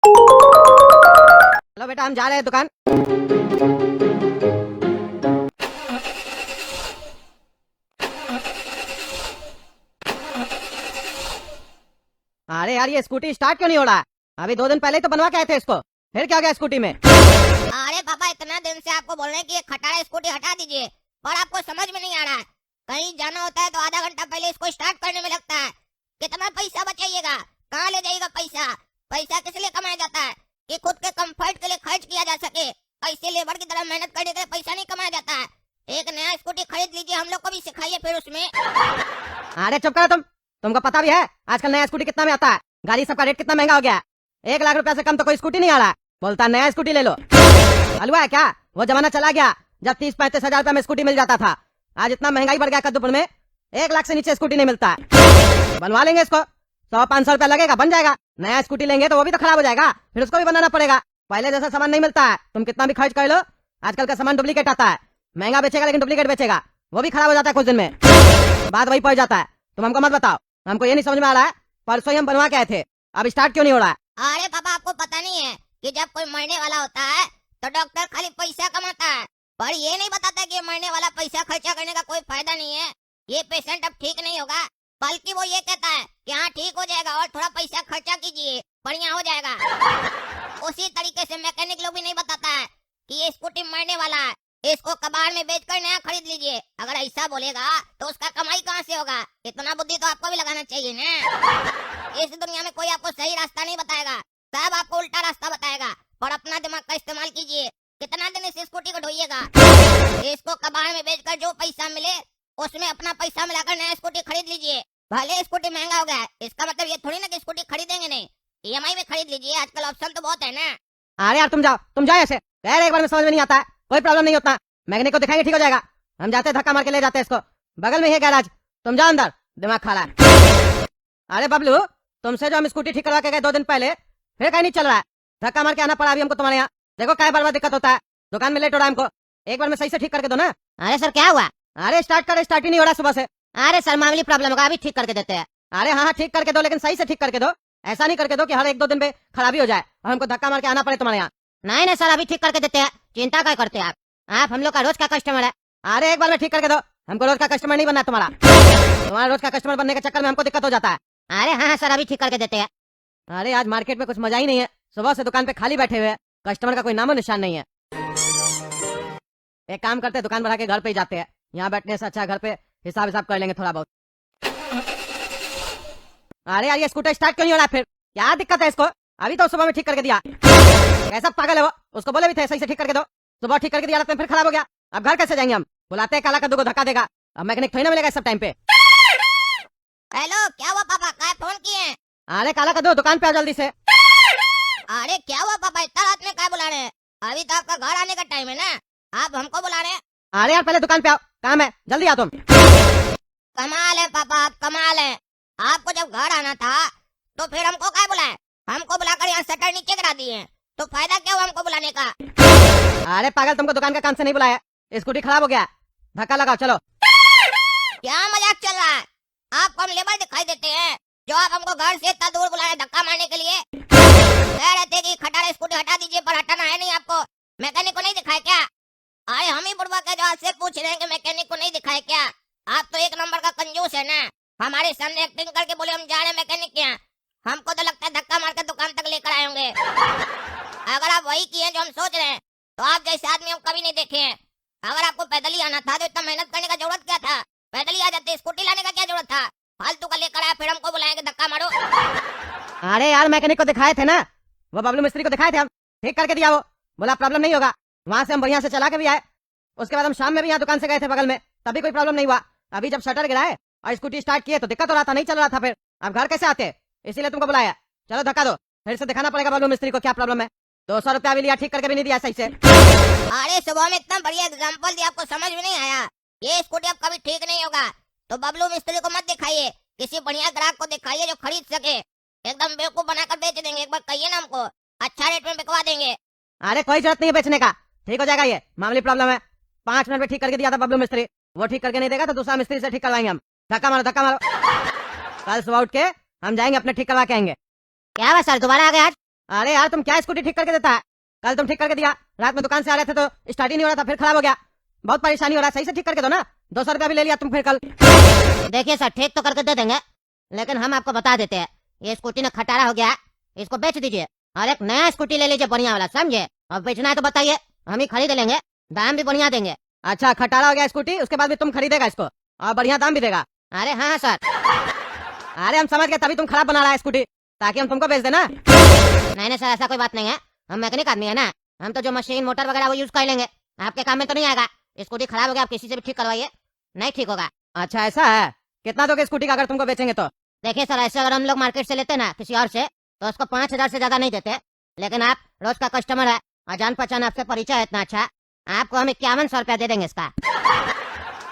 चलो बेटा हम जा रहे हैं दुकान। अरे यार ये स्कूटी स्टार्ट क्यों नहीं हो रहा है? अभी 2 दिन पहले ही तो बनवा के आए थे इसको, फिर क्या हो गया स्कूटी में? अरे पापा इतना दिन से आपको बोल रहे हैं कि ये खटारा स्कूटी हटा दीजिए, पर आपको समझ में नहीं आ रहा है। कहीं जाना होता है तो आधा घंटा पहले इसको स्टार्ट करने में लगता है। कितना पैसा बचाइएगा, कहाँ ले जाइएगा पैसा? पैसा किस लिए कमाया जाता है? कि खुद के कंफर्ट के लिए खर्च किया जा सके। ऐसे लेबर की तरह मेहनत करने के लिए पैसा नहीं कमाया जाता है। एक नया स्कूटी खरीद लीजिए, हम लोग को भी सिखाइए फिर उसमें। अरे चुप करो तुमको पता भी है आजकल नया स्कूटी कितना महंगा है? गाड़ी सबका रेट कितना महंगा हो गया है। 1 लाख रुपया से कम तो कोई स्कूटी नहीं आ रहा है। बोलता नया स्कूटी ले लो। हलवा है क्या? वो जमाना चला गया जब 30-35 हजार रुपया में स्कूटी मिल जाता था। आज इतना महंगाई बढ़ गया कद्दूपुर में 1 लाख से नीचे स्कूटी नहीं मिलता है। बनवा लेंगे इसको, 100-500 रुपया लगेगा, बन जाएगा। नया स्कूटी लेंगे तो वो भी तो खराब हो जाएगा, फिर उसको भी बनाना पड़ेगा। पहले जैसा सामान नहीं मिलता है, तुम कितना भी खर्च कर लो। आजकल का सामान डुप्लीकेट आता है, महंगा बेचेगा लेकिन डुप्लीकेट बेचेगा, वो भी खराब हो जाता है कुछ दिन में। बात वही पड़ जाता है। तुम हमको मत बताओ, हमको ये नहीं समझ में आ रहा है। परसों ही हम बनवा के आए थे, अब स्टार्ट क्यों नहीं हो रहा है? अरे पापा आपको पता नहीं है कि जब कोई मरने वाला होता है तो डॉक्टर खाली पैसा कमाता है, पर ये नहीं बताता कि मरने वाला पैसा खर्चा करने का कोई फायदा नहीं है। ये पेशेंट अब ठीक नहीं होगा, बल्कि वो ये कहता है कि हाँ ठीक हो जाएगा और थोड़ा पैसा खर्चा कीजिए, बढ़िया हो जाएगा। उसी तरीके से मैकेनिक लोग भी नहीं बताता है कि ये स्कूटी मरने वाला है, इसको कबाड़ में बेचकर नया खरीद लीजिए। अगर ऐसा बोलेगा तो उसका कमाई कहाँ से होगा? इतना बुद्धि तो आपको भी लगाना चाहिए ना। इस दुनिया में कोई आपको सही रास्ता नहीं बताएगा, सब आपको उल्टा रास्ता बताएगा। और अपना दिमाग का इस्तेमाल कीजिए। कितना दिन इस स्कूटी को ढोइएगा? इसको कबाड़ में बेचकर जो पैसा मिले उसमें अपना पैसा मिलाकर नया स्कूटी खरीद लीजिए। भले स्कूटी महंगा हो गया है, इसका मतलब ये थोड़ी ना कि स्कूटी खरीदेंगे नहीं, EMI में खरीद लीजिए, आजकल ऑप्शन तो बहुत है ना। अरे यार तुम जाओ ऐसे, यार एक बार में समझ में नहीं आता है, कोई प्रॉब्लम नहीं होता। मैकेनिक को दिखाएंगे ठीक हो जाएगा। हम जाते धक्का मार के ले जाते हैं इसको, बगल में ही है गैराज, तुम जाओ अंदर, दिमाग खा रहा है। अरे बबलू, तुमसे जो हम स्कूटी ठीक करवा के गए 2 दिन पहले, फिर कहीं नहीं चल रहा है। धक्का मार के आना पड़ा अभी हमको तुम्हारे यहाँ। देखो क्या बार बार दिक्कत होता है, दुकान में लेट हो रहा है हमको। एक बार में सही से ठीक करके दो ना। अरे सर क्या हुआ? अरे स्टार्ट ही नहीं हो रहा सुबह से। अरे सर मामूली प्रॉब्लम होगा, अभी ठीक करके देते हैं। अरे हाँ ठीक करके दो, लेकिन सही से ठीक करके दो। ऐसा नहीं करके दो कि हर 1-2 दिन में खराबी हो जाए और हमको धक्का मार के आना पड़े तुम्हारे यहाँ। नहीं नहीं सर, अभी ठीक करके देते हैं, चिंता क्या करते हैं आप हम लोग का रोज का कस्टमर है। अरे एक बार में ठीक करके दो, हमको रोज का कस्टमर नहीं बनना तुम्हारा। तुम्हारा रोज का कस्टमर बनने के चक्कर में हमको दिक्कत हो जाता है। अरे हाँ सर, अभी ठीक करके देते हैं। अरे आज मार्केट में कुछ मजा ही नहीं है, सुबह से दुकान पे खाली बैठे हुए हैं, कस्टमर का कोई नामो निशान नहीं है। एक काम करते हैं, दुकान बढ़ा के घर पे ही जाते हैं, यहाँ बैठने से अच्छा घर पे हिसाब कर लेंगे थोड़ा बहुत। अरे यार ये स्कूटर स्टार्ट क्यों नहीं हो रहा है? फिर क्या दिक्कत है इसको? अभी तो सुबह में ठीक करके दिया। कैसा पागल है वो, उसको बोले भी थे सही से ठीक करके दो, सुबह ठीक करके दिया, रात में फिर खराब हो गया। अब घर कैसे जाएंगे हम? बुलाते हैं काला कद्दू को, धक्का देगा। अब मैकेनिक थोड़ी ना मिलेगा सब टाइम पे। हेलो क्या हुआ पापा, क्या फोन किए? अरे काला कद्दू दुकान पे आओ जल्दी से। अरे क्या हुआ पापा, इतना रात में क्या बुला रहे हैं? अभी तो आपका घर आने का टाइम है ना, आप हमको बुला रहे हैं? अरे यार पहले दुकान पे आओ, काम है, जल्दी आओ तुम। कमाल है पापा, आप कमाल है। आपको जब घर आना था तो फिर हमको क्या बुलाए? हमको बुलाकर यहाँ शटर नीचे करा दिए, तो फायदा क्या हुआ हमको बुलाने का? अरे पागल, तुमको दुकान का काम से नहीं बुलाया, स्कूटी खराब हो गया, धक्का लगाओ चलो। क्या मजाक चल रहा है? आपको हम लेबर दिखाई देते हैं जो आप हमको घर से इतना दूर बुलाए धक्का मारने के लिए? कह रहे थे कि खटारा स्कूटी हटा दीजिए, पर हटाना है नहीं आपको। मैकेनिक को नहीं दिखाए क्या? अरे हम ही बुढ़वा के जो आपसे पूछ रहे हैं कि मैकेनिक को नहीं दिखाए क्या? आप तो एक नंबर का कंजूस है ना। हमारे सामने एक्टिंग करके बोले हम जा रहे हैं मैकेनिक के यहाँ, हमको तो लगता है धक्का मार के दुकान तक लेकर आए होंगे। अगर आप वही किए जो हम सोच रहे हैं तो आप जैसे आदमी हम कभी नहीं देखे हैं। अगर आपको पैदल ही आना था तो इतना मेहनत करने का जरूरत क्या था? पैदल ही आ जाते, स्कूटी लाने का क्या जरूरत था? फालतू का लेकर आया, फिर हमको बुलाएंगे धक्का मारो। अरे यार मैकेनिक को दिखाए थे ना, वो बबलू मिस्त्री को दिखाए थे, हम ठीक करके दिया, वो बोला प्रॉब्लम नहीं होगा। वहाँ से हम बढ़िया से चला के भी आए, उसके बाद हम शाम में भी यहाँ दुकान से गए थे बगल में, तभी कोई प्रॉब्लम नहीं हुआ। अभी जब शटर गिराए और स्कूटी स्टार्ट किए तो दिक्कत हो रहा था, नहीं चल रहा था। फिर अब घर कैसे आते, इसीलिए तुमको बुलाया। चलो धक्का दो, फिर से दिखाना पड़ेगा बबलू मिस्त्री को क्या प्रॉब्लम है। 200 रुपया भी लिया, ठीक करके भी नहीं दिया सही से। अरे सुबह में इतना बढ़िया एग्जाम्पल दिया, आपको समझ में नहीं आया? ये स्कूटी अब कभी ठीक नहीं होगा, तो बबलू मिस्त्री को मत दिखाइए, किसी बढ़िया ग्राहक को दिखाइए जो खरीद सके। एकदम बेवकूफ बनाकर बेच देंगे, एक बार कहिए ना हमको, अच्छा रेट में बिकवा देंगे। अरे कोई जरूरत नहीं है बेचने का, ठीक हो जाएगा, ये मामूली प्रॉब्लम है। 5 मिनट में ठीक करके दिया था बबलू मिस्त्री, वो ठीक करके नहीं देगा तो दूसरा मिस्त्री से ठीक करवाएंगे हम। धक्का मारो धक्का मारो, कल सुबह उठ के हम जाएंगे अपने ठीक करवा के आएंगे। क्या हुआ सर, दोबारा आ गए आज? अरे यार तुम क्या स्कूटी ठीक करके देता है? कल तुम ठीक करके दिया, रात में दुकान से आ रहे थे तो स्टार्ट ही नहीं हो रहा था, फिर खराब हो गया। बहुत परेशानी हो रहा है, सही से ठीक करके दो ना। 200 रुपया भी ले लिया तुम फिर कल। देखिए सर, ठीक तो करके दे देंगे, लेकिन हम आपको बता देते हैं, ये स्कूटी ना खटारा हो गया, इसको बेच दीजिए और एक नया स्कूटी ले लीजिए बढ़िया वाला, समझे? और बेचना है तो बताइए, हम ही खरीद लेंगे, दाम भी बढ़िया देंगे। अच्छा, खटारा हो गया स्कूटी, उसके बाद भी तुम खरीदेगा इसको और बढ़िया दाम भी देगा? अरे हाँ सर। अरे हम समझ गए, तभी तुम खराब बना रहा है स्कूटी, ताकि हम तुमको बेच देना। नहीं सर, ऐसा कोई बात नहीं है, हम मैकेनिक आदमी है ना, हम तो जो मशीन मोटर वगैरह वो यूज कर लेंगे, आपके काम में तो नहीं आएगा। स्कूटी खराब हो गया, आप किसी से भी ठीक करवाइए, नहीं ठीक होगा। अच्छा ऐसा है, कितना दोगे स्कूटी का अगर तुमको बेचेंगे तो? देखिए सर, ऐसे अगर हम लोग मार्केट से लेते ना किसी और से, तो उसको 5,000 से ज्यादा नहीं देते, लेकिन आप रोज का कस्टमर है और जान पहचान आपसे परिचय है इतना अच्छा, आपको हम 5100 रुपया दे देंगे इसका।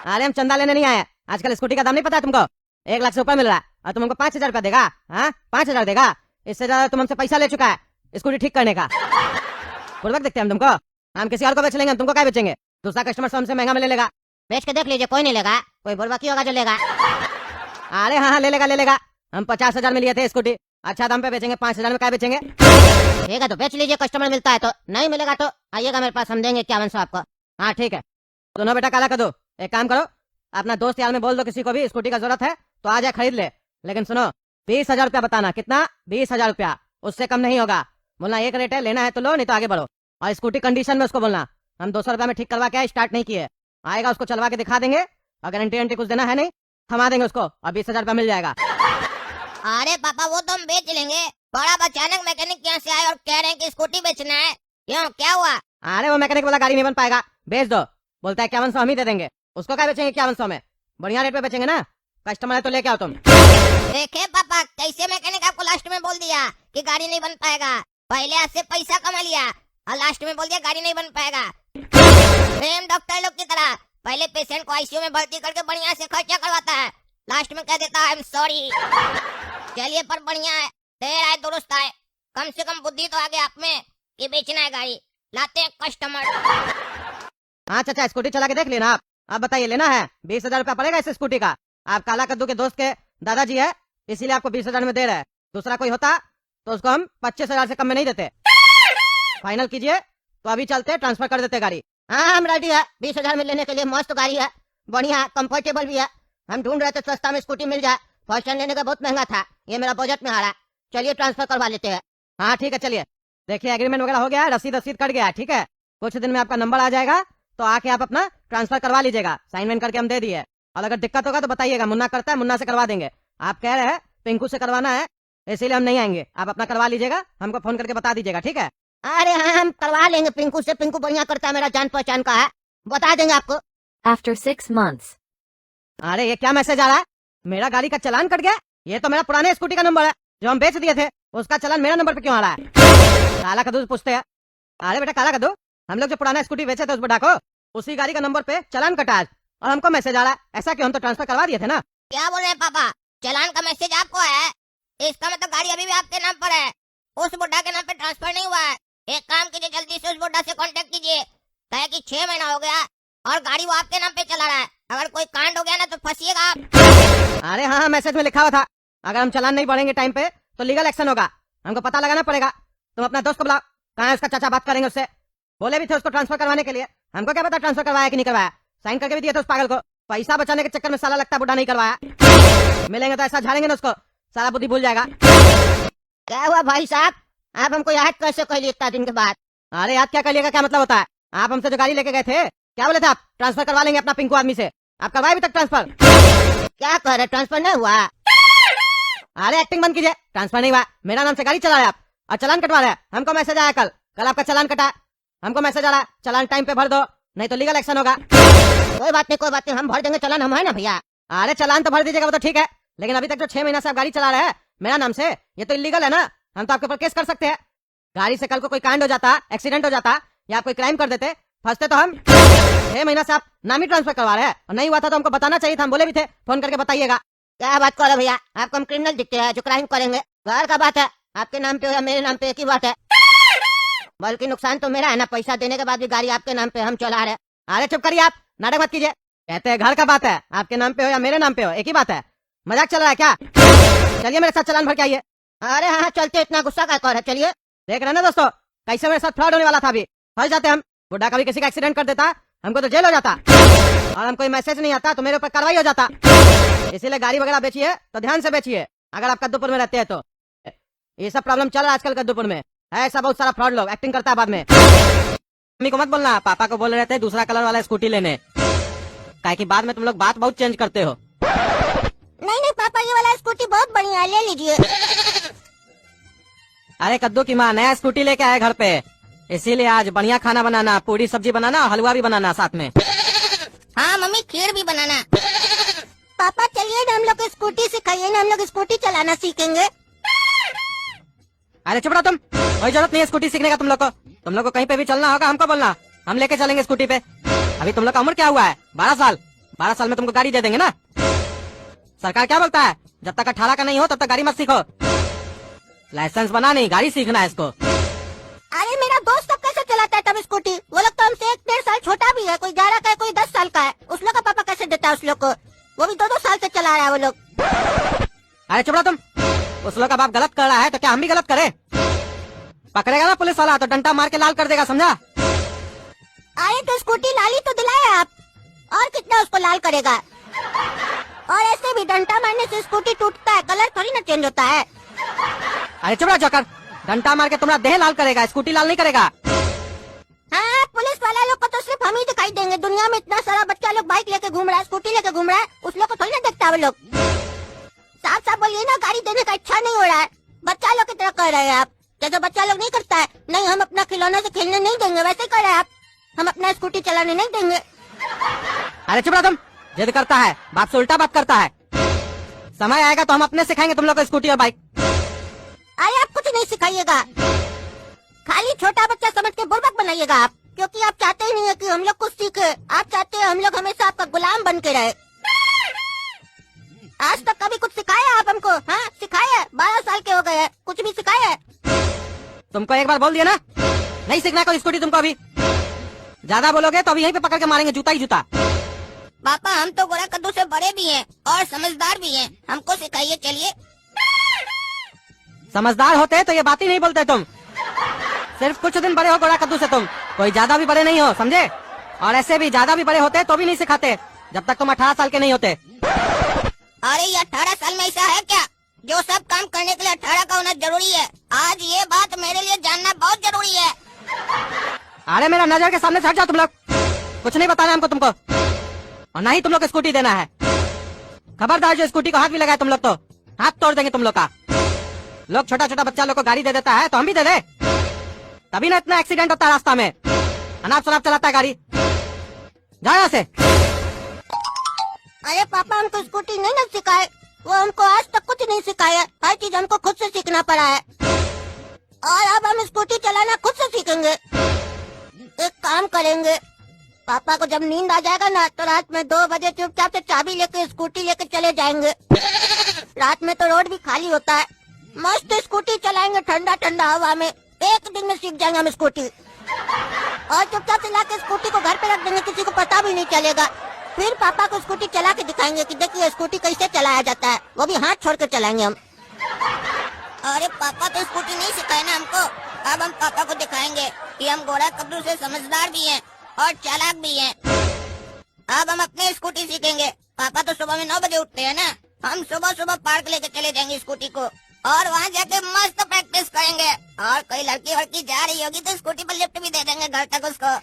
अरे हम चंदा लेने नहीं आए, आजकल स्कूटी का दाम नहीं पता है तुमको? 1 लाख से ऊपर मिल रहा है और तुम हमको 5,000 रुपया देगा? हाँ 5,000 देगा? इससे ज्यादा तुम हमसे पैसा ले चुका है स्कूटी ठीक करने का। पूर्वक देखते हैं हम तुमको, हम किसी और को बेच लेंगे, हम तुमको क्या बेचेंगे? दूसरा कस्टमर हमसे महंगा में ले लेगा। बेच के देख लीजिए, कोई नहीं लेगा, कोई बुर्बकी होगा जो लेगा। अरे हाँ ले लेगा। हम 50,000 में लिए थे स्कूटी, अच्छा दाम पे बेचेंगे, 5,000 में क्या बेचेंगे? ठीक है तो बेच लीजिए, कस्टमर मिलता है तो, नहीं मिलेगा तो आइएगा मेरे पास, हम देंगे 5100 आपको। हाँ ठीक है, दोनों बेटा काला कर दो। एक काम करो, अपना दोस्त यार में बोल दो किसी को भी स्कूटी का जरूरत है तो आ जाए खरीद ले, लेकिन सुनो 20,000 रुपया बताना। कितना? 20,000 रुपया, उससे कम नहीं होगा। बोलना एक रेट है, लेना है तो लो, नहीं तो आगे बढ़ो। और स्कूटी कंडीशन में उसको बोलना हम 200 रुपया में ठीक करवा के स्टार्ट नहीं किए, आएगा उसको चलवा के दिखा देंगे, और गारंटी कुछ देना है नहीं, थमा देंगे उसको और 20,000 रुपया मिल जाएगा। अरे पापा वो तो हम बेच लेंगे, बड़ा अचानक मैकेनिक यहाँ से आए और कह रहे हैं कि स्कूटी बेचना है, क्यों क्या हुआ? अरे वो मैकेनिक वाला गाड़ी नहीं बन पाएगा, बेच दो। बोलता है 5100 हम ही दे देंगे, उसको क्या बेचेंगे 5100 में? बढ़िया रेट पे बेचेंगे ना, कस्टमर है तो लेके आओ तुम। देखे पापा, कैसे मैकेनिक आपको लास्ट में बोल दिया कि गाड़ी नहीं बन पाएगा, पहले आपसे पैसा कमा लिया और लास्ट में बोल दिया गाड़ी नहीं बन पाएगा। सेम डॉक्टर लोग की तरह, पहले पेशेंट को आईसीयू में भर्ती करके बढ़िया से खर्चा करवाता है, लास्ट में कह देता है आई एम सॉरी। चलिए पर बढ़िया है, देर आए दुरुस्त आए, कम से कम बुद्धि तो आ गया आप में कि बेचना है गाड़ी, लाते हैं कस्टमर। हाँ चाचा, स्कूटी चला के देख लेना आप बताइए लेना है? 20,000 रुपया पड़ेगा इस स्कूटी का। आप काला कद्दू के दोस्त के दादाजी है, इसीलिए आपको 20,000 में दे रहे हैं। दूसरा कोई होता तो उसको हम 25,000 से कम में नहीं देते। फाइनल कीजिए तो अभी चलते, ट्रांसफर कर देते गाड़ी। हाँ हम रेडी है, 20,000 में लेने के लिए, मस्त गाड़ी है, बढ़िया कंफर्टेबल भी है, हम ढूंढ रहे थे सस्ता में स्कूटी मिल जाए, फर्स्ट टाइम लेने का बहुत महंगा था, ये मेरा बजट में आ रहा है, चलिए ट्रांसफर करवा लेते हैं। हाँ ठीक है चलिए, देखिए एग्रीमेंट वगैरह हो गया है, रसीद कट गया है, ठीक है? कुछ दिन में आपका नंबर आ जाएगा, तो आके आप अपना ट्रांसफर करवा लीजिएगा, साइन वाइन करके हम दे दिए। और अगर दिक्कत होगा तो बताइएगा, मुन्ना करता है, मुन्ना से करवा देंगे। आप कह रहे हैं पिंकू से करवाना है, इसीलिए हम नहीं आएंगे, आप अपना करवा लीजिएगा, हमको फोन करके बता दीजिएगा, ठीक है? अरे हाँ हम करवा लेंगे पिंकू से, पिंकू बढ़िया करता है, मेरा जान पहचान का है, बता देंगे आपको। After 6 months. अरे ये क्या मैसेज आ रहा है? मेरा गाड़ी का चालान कट गया? ये तो मेरा पुराने स्कूटी का नंबर है जो हम बेच दिए थे, उसका चालान मेरा नंबर पे क्यों आ रहा है? काला कद्दू पूछते हैं। अरे बेटा काला कद्दू, हम लोग जो पुराना स्कूटी बेचे थे उस बुढ़ा को, उसी गाड़ी का नंबर पे चालान कटा आज, और हमको मैसेज आ रहा है। ऐसा क्यों? हम तो ट्रांसफर करवा दिए थे ना। क्या बोल रहे हैं पापा, चालान का मैसेज आपको है? इसका मतलब गाड़ी अभी भी आपके नाम पर है, उस बुढ़ा के नाम पे ट्रांसफर नहीं हुआ है। एक काम कीजिए, जल्दी से उस बुढ़ा से कांटेक्ट कीजिए, कहे कि 6 महीना हो गया और गाड़ी वो आपके नाम पे चला रहा है, अगर कोई कांड हो गया ना तो फंसिएगा आप। अरे हाँ मैसेज में लिखा हुआ था, अगर हम चालान नहीं भरेंगे टाइम पे तो लीगल एक्शन होगा, हमको पता लगाना पड़ेगा। तुम अपना दोस्त को बुलाओ, कहाँ है उसका चाचा, बात करेंगे उससे। बोले भी थे उसको ट्रांसफर करवाने के लिए, हमको क्या पता ट्रांसफर करवाया कि नहीं करवाया, साइन करके भी दिए थे उस पागल को। पैसा बचाने के चक्कर में साला लगता बुढ़ा नहीं करवाया, मिलेंगे तो ऐसा झाड़ेंगे ना उसको, सारा बुद्धि भूल जाएगा। क्या हुआ भाई साहब, आप हमको याद कैसे कर लिए इतना दिन के बाद? अरे याद क्या कर लिएगा, क्या मतलब होता है? आप हमसे जो गाड़ी लेके गए थे, क्या बोले थे आप? ट्रांसफर करवा लेंगे अपना पिंकू आदमी से, आप करवाए अभी तक ट्रांसफर? क्या कह रहे, ट्रांसफर नहीं हुआ? अरे एक्टिंग बंद कीजिए, ट्रांसफर नहीं हुआ, मेरा नाम से गाड़ी चला रहे आप और चालान कटवा रहे हैं। हमको मैसेज आया कल आपका चालान कटा, हमको मैसेज आ रहा है चालान टाइम पे भर दो, नहीं तो लीगल एक्शन होगा। कोई बात नहीं, हम भर देंगे चालान, हम है ना भैया। अरे चालान तो भर दीजिएगा वो तो ठीक है, लेकिन अभी तक जो 6 महीना से आप गाड़ी चला रहे हैं मेरा नाम से, ये तो इलीगल है ना, हम तो आपके ऊपर केस कर सकते हैं। गाड़ी से कल को कोई कांड हो जाता, एक्सीडेंट हो जाता या आप कोई क्राइम कर देते, फंसते तो हम। 6 महीना से आप नाम ही ट्रांसफर करवा रहे हैं, और नहीं हुआ था तो हमको बताना चाहिए था, हम बोले भी थे फोन करके बताइएगा। क्या बात कर रहे भैया, आपको हम क्रिमिनल दिखते हैं जो क्राइम करेंगे? घर का बात है, आपके नाम पे हो या मेरे नाम पे एक ही बात है, बल्कि नुकसान तो मेरा है ना, पैसा देने के बाद भी गाड़ी आपके नाम पे हम चला रहे। अरे चुप करिए आप, नाटक मत कीजिए, कहते हैं घर का बात है, आपके नाम पे हो या मेरे नाम पे हो एक ही बात है, मजाक चल रहा है क्या? चलिए मेरे साथ चालान भर के आइए। अरे हाँ चलते, इतना गुस्सा क्या कर रहे, चलिए देख रहे ना दोस्तों, कैसे मेरे साथ फ्रॉड होने वाला था। अभी फंस जाते हम। बुढ़ा कभी किसी का एक्सीडेंट कर देता, हमको तो जेल हो जाता, और हम कोई मैसेज नहीं आता तो मेरे ऊपर कार्रवाई हो जाता। इसीलिए गाड़ी वगैरह बेचिए तो ध्यान से बेचिए, अगर आप कद्दूपुर में रहते हैं तो। ये सब प्रॉब्लम चल रहा है आजकल कद्दूपुर में, है ऐसा बहुत सारा फ्रॉड लोग एक्टिंग करता है बाद में। मम्मी को मत बोलना, पापा को बोल रहे थे दूसरा कलर वाला स्कूटी लेने, काहे कि बाद में तुम लोग बात बहुत चेंज करते हो। नहीं नहीं पापा, ये वाला स्कूटी बहुत बढ़िया है, ले लीजिए। अरे कद्दू की माँ नया स्कूटी लेके आए घर पे, इसीलिए आज बढ़िया खाना बनाना, पूरी सब्जी बनाना और हलवा भी बनाना साथ में। हाँ मम्मी, खीर भी बनाना। पापा चलिए ना, हम लोग को स्कूटी सिखाइए ना, हम लोग स्कूटी चलाना सीखेंगे। अरे चुप रहो तुम, कोई जरूरत नहीं है स्कूटी सीखने का तुम लोग को। तुम लोग को कहीं पे भी चलना होगा हमको बोलना, हम लेके चलेंगे स्कूटी पे। अभी तुम लोग का उम्र क्या हुआ है? 12 साल। 12 साल में तुमको गाड़ी दे देंगे ना। सरकार क्या बोलता है, जब तक 18 का नहीं हो तब तक गाड़ी मत सीखो। लाइसेंस बना नहीं, गाड़ी सीखना है इसको। अरे मेरा दोस्त तब कैसे चलाता है तब स्कूटी? वो लोग तो हमसे 1-1.5 साल छोटा भी है, कोई 11 का है, कोई 10 साल का है। उस लोग का पापा कैसे देता है उस लोग को? वो भी 2-2 साल से चला रहा है वो लोग। अरे चुप रहो तुम, उस लोग का बाप गलत कर रहा है तो क्या हम भी गलत करें? पकड़ेगा ना पुलिस वाला तो डंडा मार के लाल कर देगा, समझा? अरे तो स्कूटी लाली तो दिलाए आप, और कितना उसको लाल करेगा? और ऐसे भी डंडा मारने से स्कूटी टूटता है, कलर थोड़ी ना चेंज होता है। अरे चुप रहो जोकर, डंडा मार के तुम्हारा देह लाल करेगा, स्कूटी लाल नहीं करेगा। हाँ, पुलिस वाला लोग को तो सिर्फ हम ही दिखाई देंगे। दुनिया में इतना सारा बच्चा लोग बाइक लेके घूम रहा है, स्कूटी लेके घूम रहा है, उस लोग को थोड़ी ना देखता है वो लोग। साफ साफ बोलिए ना, गाड़ी देने का इच्छा नहीं हो रहा है। बच्चा लोग की तरह कर रहे हैं आप, जैसे बच्चा लोग नहीं करता है। नहीं, हम अपना खिलौने से खेलने नहीं देंगे, वैसे कर रहे हैं आप। हम अपना स्कूटी चलाने नहीं देंगे। अरे चुप रहो तुम, जिद करता है, बाप से उल्टा बात करता है। समय आएगा तो हम अपने सिखाएंगे तुम लोग को स्कूटी और बाइक। अरे आप कुछ नहीं सिखाइएगा, खाली छोटा बच्चा समझ के बुर्बक बनाइएगा आप, क्योंकि आप चाहते ही नहीं है कि हम लोग कुछ सीखे। आप चाहते हैं हम लोग हमेशा आपका गुलाम बन के रहे। आज तक कभी कुछ सिखाया आप हमको? हाँ सिखाया, 12 साल के हो गए हैं, कुछ भी सिखाया? तुमको एक बार बोल दिया ना, नहीं सीखना कोई स्कूटी तुमको। अभी ज्यादा बोलोगे तो अभी यहीं पे पकड़ के मारेंगे, जूता ही जूता। पापा हम तो गोरा कद्दू से बड़े भी हैं और समझदार भी हैं, हमको सिखाइए चलिए। समझदार होते तो ये बात ही नहीं बोलते तुम। सिर्फ कुछ दिन बड़े हो गोरा कद्दू से तुम, कोई ज्यादा भी बड़े नहीं हो, समझे? और ऐसे भी ज्यादा भी बड़े होते तो भी नहीं सिखाते जब तक तुम 18 साल के नहीं होते। अरे ये 18 साल में ऐसा है क्या जो सब काम करने के लिए 18 का होना जरूरी है? आज ये बात मेरे लिए जानना बहुत जरूरी है। अरे मेरा नजर के सामने से हट जाओ तुम लोग, कुछ नहीं बताना हमको तुमको, और ना ही तुम लोग को स्कूटी देना है। खबरदार, जो स्कूटी को हाथ भी लगाए तुम लोग तो हाथ तोड़ देंगे तुम लोग का। लोग छोटा छोटा बच्चा लोग को गाड़ी दे देता है तो हम भी दे दे, तभी ना इतना एक्सीडेंट होता है रास्ता में। अनाप शनाप चलाता है गाड़ी, जाओ यहाँ से। अरे पापा हमको स्कूटी नहीं ना सिखाए, वो हमको आज तक कुछ नहीं सिखाया। हर चीज हमको खुद से सीखना पड़ा है, और अब हम स्कूटी चलाना खुद से सीखेंगे। एक काम करेंगे, पापा को जब नींद आ जाएगा ना तो रात में 2 बजे चुपचाप से चाबी लेके स्कूटी लेके चले जाएंगे। रात में तो रोड भी खाली होता है, मस्त स्कूटी चलाएंगे ठंडा ठंडा हवा में। 1 दिन में सीख जाएंगे हम स्कूटी, और चुपचाप से लाके स्कूटी को घर पे रख देंगे, किसी को पता भी नहीं चलेगा। फिर पापा को स्कूटी चला के दिखाएंगे कि देखिए स्कूटी कैसे चलाया जाता है, वो भी हाथ छोड़ के चलाएंगे हम। अरे पापा तो स्कूटी नहीं सिखाए ना हमको, अब हम पापा को दिखाएंगे कि हम गोरा कद्दू से समझदार भी हैं और चालाक भी हैं। अब हम अपने स्कूटी सीखेंगे। पापा तो सुबह में 9 बजे उठते हैं ना, हम सुबह सुबह पार्क लेके चले जाएंगे स्कूटी को, और वहाँ जाके मस्त प्रैक्टिस करेंगे। और कोई लड़की वड़की जा रही होगी तो स्कूटी पर लिफ्ट भी दे देंगे घर तक उसको।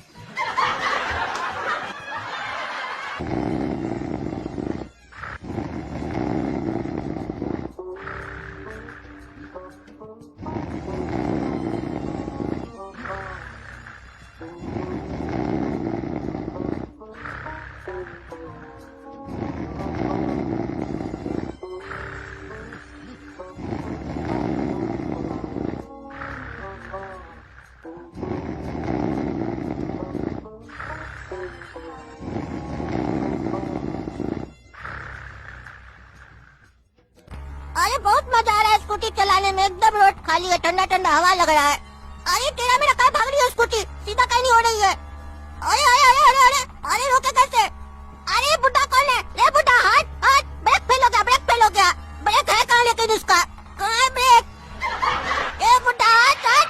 अरे बहुत मजा आ रहा है स्कूटी चलाने में, एकदम रोड खाली है, ठंडा ठंडा हवा लग रहा है। अरे तेरा मेरा कहाँ भाग रही है स्कूटी, सीधा कहीं नहीं हो रही है। अरे अरे अरे अरे अरे अरे रोके कैसे? अरे बुड्ढा कौन है? ये बुड्ढा हट हट, ब्रेक फेल हो गया, ब्रेक फेल हो गया। ब्रेक है कहाँ लेकिन इसका, कहाँ है ब्रेक? ये बुड्ढा हट हट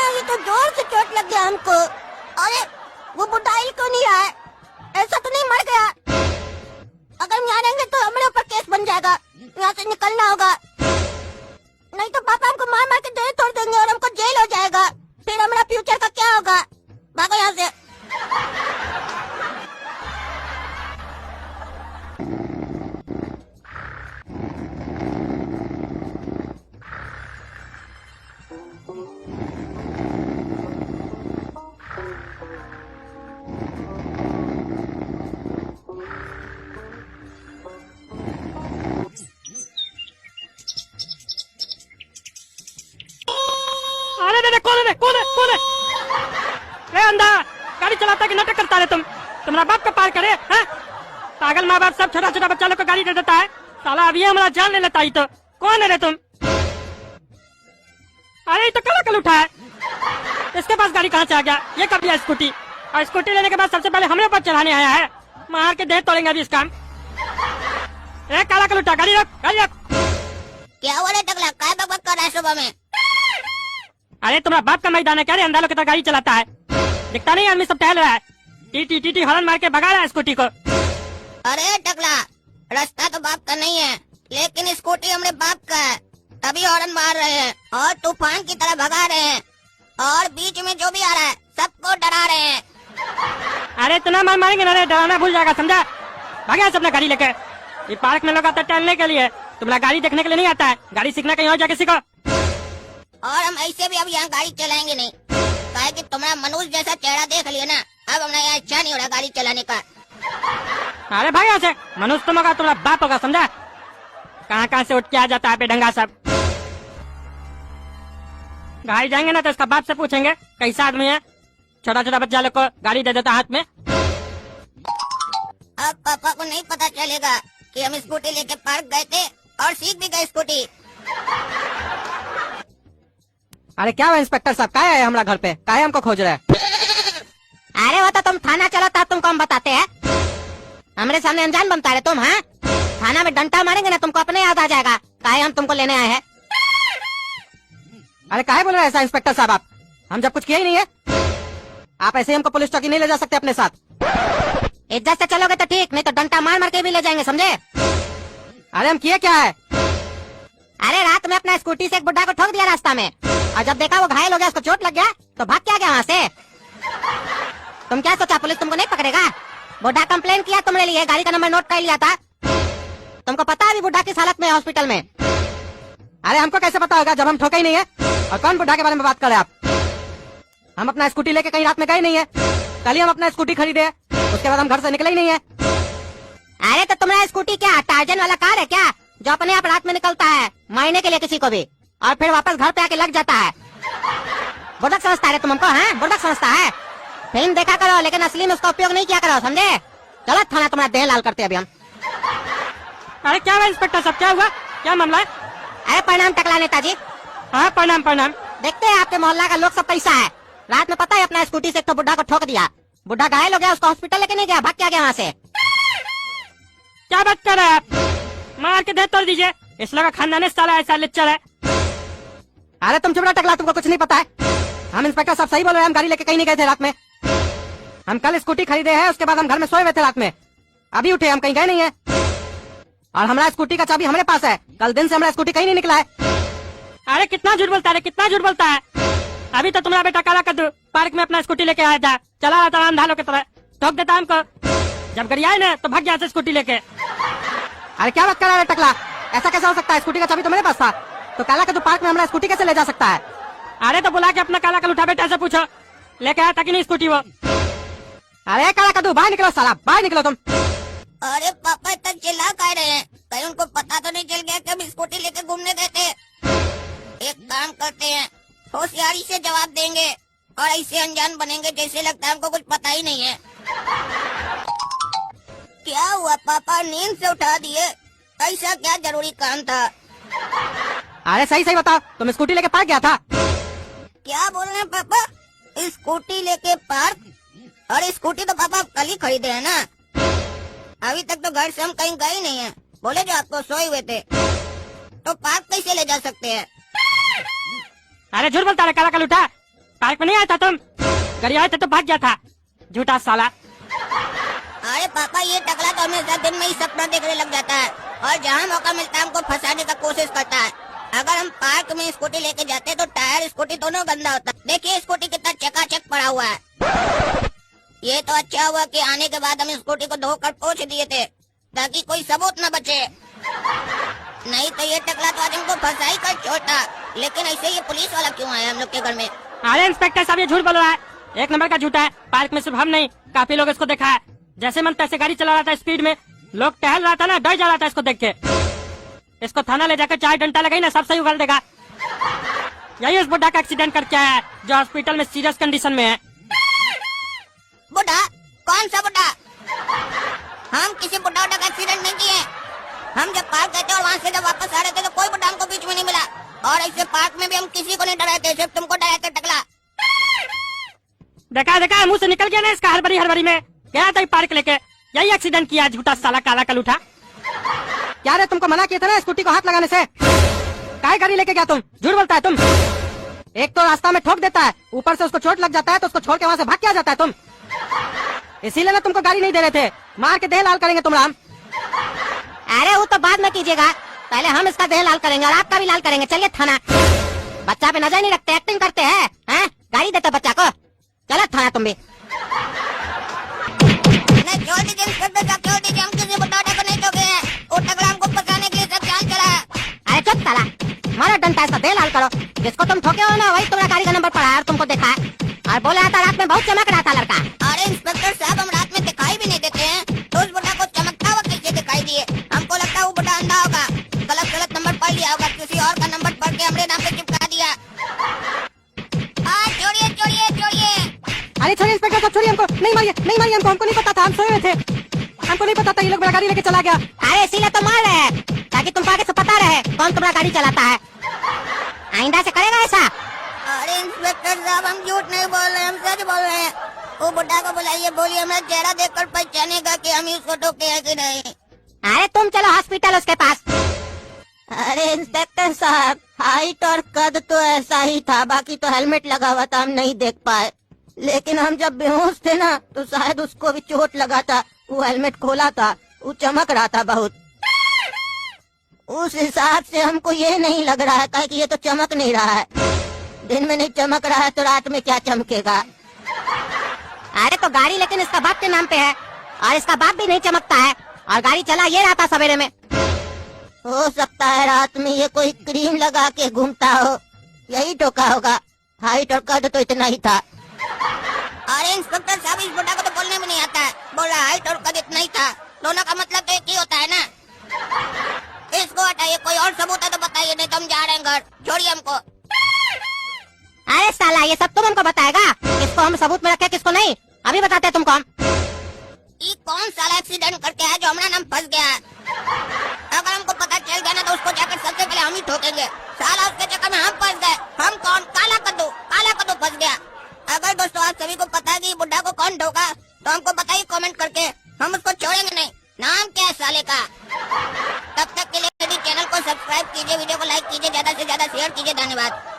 ये तो जोर से चोट लग गया हमको। अरे वो बुढ़ा ही क्यों नहीं आया? ऐसा तो नहीं मर गया? अगर हम यहाँ रहेंगे तो हमारे ऊपर केस बन जाएगा, यहाँ से निकलना होगा, नहीं तो पापा हमको मार मार के जेल छोड़ देंगे और हमको जेल हो जाएगा। फिर हमारा फ्यूचर का क्या होगा? भागो यहाँ से। अरे कौन है? ए अंधा, गाड़ी चलाता कि नाटक करता है तुम? तुम्हारा बाप का पार करे हैं? पागल माँ बाप सब छोटा छोटा बच्चा लोग को गाड़ी दे देता है। साला अभी हमारा जान ले लेता ही तो। कौन है रे तुम? अरे ये तो कल उठा है। इसके पास गाड़ी कहाँ से आ गया? ये कब लिया स्कूटी? और स्कूटी लेने के बाद सबसे पहले हमें ऊपर चढ़ाने आया है। मार के दे तोड़ेंगे अभी इस काम। ए काला कल उठा, गाड़ी रख। क्या हुआ रे टकला? काय बकबक कर रहा है सुबह में? अरे तुम्हारा बाप का मैदान है क्या रे? अंधा लोग की तरह गाड़ी चलाता है। दिखता नहीं आदमी सब टहल रहा है। टी हॉर्न मार के भगा रहा है स्कूटी को। अरे टकला, रास्ता तो बाप का नहीं है, लेकिन स्कूटी हमारे बाप का है, तभी हॉर्न मार रहे हैं और तूफान की तरह भगा रहे हैं, और बीच में जो भी आ रहा है सबको डरा रहे हैं। अरे इतना मार मारेंगे ना रे, डराना भूल जाएगा, समझा? भाग यहाँ से अपना गाड़ी लेके। ये पार्क में लोग आते हैं टहलने के लिए, तुम्हारा गाड़ी देखने के लिए नहीं आता है। गाड़ी सीखना कहीं और जाके सीखो। और हम ऐसे भी अब यहाँ गाड़ी चलाएंगे नहीं, काहे कि तुम्हारा मनुष्य जैसा चेहरा देख लिया ना, अब हमारा यहाँ इच्छा नहीं हो रहा गाड़ी चलाने का। अरे भाई यहाँ से, मनुष्य तुम होगा, तुम्हारा बाप होगा, समझा? कहाँ से उठ के आ जाता है बेढंगा सब। गाड़ी जाएंगे ना तो इसका बाप से पूछेंगे कैसा आदमी है। छोटा छोटा बच्चा लोग को गाड़ी दे देता हाथ में। अब पापा को नहीं पता चलेगा कि हम स्कूटी लेके पार्क गए थे और सीख भी गए स्कूटी। अरे क्या हुआ इंस्पेक्टर साहब, क्या है हमारा घर पे? काहे हमको खोज रहे हैं? अरे वो तो तुम थाना चलो था, तुमको हम बताते हैं। हमारे सामने अनजान बनता है तुम, हाँ? थाना में डंडा मारेंगे ना तुमको अपने याद आ जाएगा काहे हम तुमको लेने आए हैं। अरे काहे बोल रहे हैं ऐसा इंस्पेक्टर साहब आप? हम जब कुछ किया ही नहीं है। आप ऐसे ही हमको पुलिस चौकी नहीं ले जा सकते अपने साथ। इज्जत से चलोगे तो ठीक, नहीं तो डंडा मार मार के भी ले जाएंगे, समझे? अरे हम किए क्या है? अरे रात में अपना स्कूटी से एक बुढ़ा को ठोक दिया रास्ता में, और जब देखा वो घायल हो गया, उसको चोट लग गया, तो भाग के आ गया वहाँ से। तुम क्या सोचा पुलिस तुमको नहीं पकड़ेगा? बुढ़ा कंप्लेन किया तुम्हारे लिए, गाड़ी का नंबर नोट कर लिया था। तुमको पता है अभी बुढ़ा किस हालत में है हॉस्पिटल में? अरे हमको कैसे पता होगा जब हम ठोके ही नहीं है? और कौन बुढ़ा के बारे में बात कर रहे हैं आप? हम अपना स्कूटी लेके कहीं रात में गए नहीं है। कल ही हम अपना स्कूटी खरीदे है, उसके बाद हम घर से निकले ही नहीं है। अरे तो तुम्हारा स्कूटी क्या टार्जन वाला कार है क्या, जो अपने आप रात में निकलता है महीने के लिए किसी को भी, और फिर वापस घर पे आके लग जाता है? बुढ़क समझता है तुम हमको, हैं? बुढ़क समझता है? फिल्म देखा करो, लेकिन असली में उसका उपयोग नहीं किया करो, समझे? चलो थाना, तुम्हारा देह लाल करते अभी हम। अरे क्या हुआ इंस्पेक्टर साहब, क्या हुआ? क्या मामला है? अरे प्रणाम टकला नेताजी। हाँ प्रणाम। देखते हैं आपके मोहल्ला का लोग सब कैसा है। रात में पता है अपना स्कूटी से एक तो बुढ़ा को ठोक दिया, बुढ़ा घायल हो गया, उसको हॉस्पिटल लेके नहीं गया, भाग के आ गया वहाँ से। क्या बात कर रहे हैं आप? मार के दे तोड़ दीजिए, इस लोग का खानदान साला ऐसा लिच्चर है। अरे तुम चुप रहो टकला, तुमको कुछ नहीं पता है। हम इंस्पेक्टर साहब सही बोल रहे हैं, हम गाड़ी लेके कहीं नहीं गए थे रात में। हम कल स्कूटी खरीदे हैं, उसके बाद हम घर में सोए हुए थे रात में, अभी उठे, हम कहीं गए नहीं है। और हमारा स्कूटी का चाबी हमारे पास है, कल दिन से हमारा स्कूटी कहीं नहीं निकला है। अरे कितना झूठ बोलता है, कितना झूठ बोलता है। अभी तो तुम्हारा बेटा काला कद्दू पार्क में अपना स्कूटी लेके आया था, चला रहा था अंधालों की तरह, ठोक देता हमको। जब गाड़ी आई ना तो भाग गया से स्कूटी लेके। अरे क्या बात कर रहा है टकला, ऐसा कैसा हो सकता है? स्कूटी का चाबी तो मेरे पास था, तो काला कद्दू पार्क में हमारा स्कूटी कैसे ले जा सकता है? अरे तो बुला के अपना काला कल उठा बेटा से पूछो, लेके आया था कि नहीं स्कूटी वो? अरे काला कद्दू बाहर निकलो साला, बाहर निकलो तुम। अरे पापा तक चिल्ला कह रहे हैं, कहीं उनको पता तो नहीं चल गया कि हम स्कूटी लेके घूमने गए थे? एक काम करते हैं, होशियारी से जवाब देंगे और ऐसे अनजान बनेंगे जैसे लगता है हमको कुछ पता ही नहीं है। क्या हुआ पापा, नींद से उठा दिए? ऐसा क्या जरूरी काम था? अरे सही बताओ, तुम स्कूटी लेके पार्क गया था? क्या बोल रहे हैं पापा? स्कूटी लेके पार्क? और स्कूटी तो पापा कल ही खरीदे है ना, अभी तक तो घर से हम कहीं गए नहीं है। बोले जो आपको सोए हुए थे, तो पार्क कैसे ले जा सकते हैं? अरे झूठ बोलता है काला कलूठा, पार्क में नहीं आया था तुम, गाड़ी आया था तो भाग गया था, झूठा साला। अरे पापा, ये टकला तो हमेशा दिन में ही सपना देखने लग जाता है और जहाँ मौका मिलता है हमको फंसाने का कोशिश करता है। अगर हम पार्क में स्कूटी लेके जाते तो टायर स्कूटी दोनों गंदा होता। देखिए स्कूटी कितना चकाचक पड़ा हुआ है। ये तो अच्छा हुआ कि आने के बाद हम स्कूटी को धोकर पोंछ दिए थे ताकि कोई सबूत न बचे, नहीं तो ये टकला तो आज हमको फंसा ही कर छोड़ता। लेकिन ऐसे ये पुलिस वाला क्यों आया हम लोग के घर में? अरे इंस्पेक्टर साहब, ये झूठ बोल रहा है, एक नंबर का झूठा है। पार्क में सिर्फ हम नहीं, काफी लोग इसको देखा है। जैसे मन तैसे गाड़ी चला रहा था स्पीड में, लोग टहल रहा था ना, डर जा रहा था इसको देख के। इसको थाना ले जाकर 4 घंटा लगाई ना, सब सही उगल देगा। यही उस बुढ़ा का एक्सीडेंट करके आया है जो हॉस्पिटल में सीरियस कंडीशन में है। बुढ़ा? कौन सा बुढ़ा? हम किसी बुढ़ा का एक्सीडेंट नहीं किए। हम जब पार्क गए थे और वहाँ से जब वापस आ रहे थे तो कोई बुढ़ा हमको बीच में नहीं मिला, और ऐसे पार्क में भी हम किसी को नहीं डराए थे, सिर्फ तुमको डराए थे टकला। देखा मुंह से निकल गया ना इसका, हड़बड़ी में गया था पार्क लेके, यही एक्सीडेंट किया झूठा साला काला कलूठा। क्या रे, तुमको मना किया था ना स्कूटी को हाथ लगाने से, काहे गाड़ी लेके गया तुम? झूठ बोलता है तुम। एक तो रास्ता में ठोक देता है, ऊपर से उसको चोट लग जाता है तो उसको छोड़ के वहाँ से भाग के आ जाता है तुम। इसीलिए ना तुमको गाड़ी नहीं दे रहे थे, मार के देह लाल करेंगे तुम राम। अरे वो तो बाद में कीजिएगा, पहले हम इसका देह लाल करेंगे और आपका भी लाल करेंगे। चलिए थाना। बच्चा पे नजर नहीं रखते, एक्टिंग करते हैं, गाड़ी देते बच्चा को। चलो थाना तुम भी। नहीं, छोड़ दीजिए इंस्पेक्टर साहब, छोड़ दीजिए। हम किसी बुढ़ा को नहीं ठोके हैं, वो टकला हमको फंसाने के लिए सब चाल चला है। अरे चुप साला, मारो डंडा, इसका देह लाल करो। जिसको तुम ठोके हो ना, वही तुम्हारा गाड़ी का नंबर पड़ा है और तुमको देखा है और बोला था रात में बहुत चमक रहा था लड़का। अरे इंस्पेक्टर साहब, हम रात में दिखाई भी नहीं देते हैं, तो उस बुढ़ा को चमकता हुआ कैसे दिखाई दिए? हमको लगता है वो बुढ़ा अंधा होगा, गलत नंबर पढ़ लिया होगा, किसी और का नंबर पढ़ के हमारे नाम पे चिपका दिया। छोड़िए छोड़िए छोड़िए। अरे छोड़िए इंस्पेक्टर साहब, छोड़िए, हमको नहीं मारिए हमको नहीं पता था, हम सोए हुए थे, हमको नहीं पता था ये लोग मेरा गाड़ी लेके चला गया। अरे इसीलिए तो मार रहे हैं, ताकि तुमको आगे से पता रहे कौन तुम्हारा गाड़ी चलाता है। आइंदा से करेगा ऐसा? अरे इंस्पेक्टर साहब, हम झूठ नहीं बोल रहे, हम सच बोल रहे हैं। वो बुढ़ा को बुलाइए, बोलिए हमारा चेहरा देखकर पहचानेगा कि हम इसको ठोके हैं कि नहीं। अरे तुम चलो हॉस्पिटल उसके पास। अरे इंस्पेक्टर साहब, हाइट और कद तो ऐसा ही था, बाकी तो हेलमेट लगा हुआ था, हम नहीं देख पाए। लेकिन हम जब बेहोश थे ना, तो शायद उसको भी चोट लगा था। वो हेलमेट खोला था, वो चमक रहा था बहुत। उस हिसाब से हमको ये नहीं लग रहा है कि ये तो चमक नहीं रहा है। दिन में नहीं चमक रहा है तो रात में क्या चमकेगा? अरे तो गाड़ी लेकिन इसका बाप के नाम पे है और इसका बाप भी नहीं चमकता है, और गाड़ी चला ये रहा था सवेरे में। हो सकता है रात में ये कोई क्रीम लगा के घूमता हो, यही ठोका होगा। हाइट और कद तो इतना ही था। अरे इंस्पेक्टर साहब, इस बुढ़ा को तो बोलने में नहीं आता है, बोल रहा हाइट और कद इतना ही था। दोनों का मतलब तो एक ही होता है ना। इसको हटाइए, कोई और सबूत है तो बताइए, नहीं तो हम जा रहे हैं घर, छोड़िए हमको। अरे साला, ये सब तुम हमको बताएगा, किसको हम सबूत में रखे किसको नहीं, अभी बताते हैं तुमको हम। ये कौन साला एक्सीडेंट करके है जो हमारा नाम फंस गया है? अगर हमको पता चल गया ना तो उसको जाकर सबसे पहले हम ही ठोकेंगे। साला उसके चक्कर में हम फंस गए। हम कौन? काला कद्दू फंस गया। अगर दोस्तों आप सभी को पता है कि बुढ़ा को कौन ठोका तो हमको बताइए कमेंट करके, हम उसको छोड़ेंगे नहीं। नाम क्या है साले का? तब तक के लिए चैनल को सब्सक्राइब कीजिए, वीडियो को लाइक कीजिए, ज्यादा से ज्यादा शेयर कीजिए। धन्यवाद।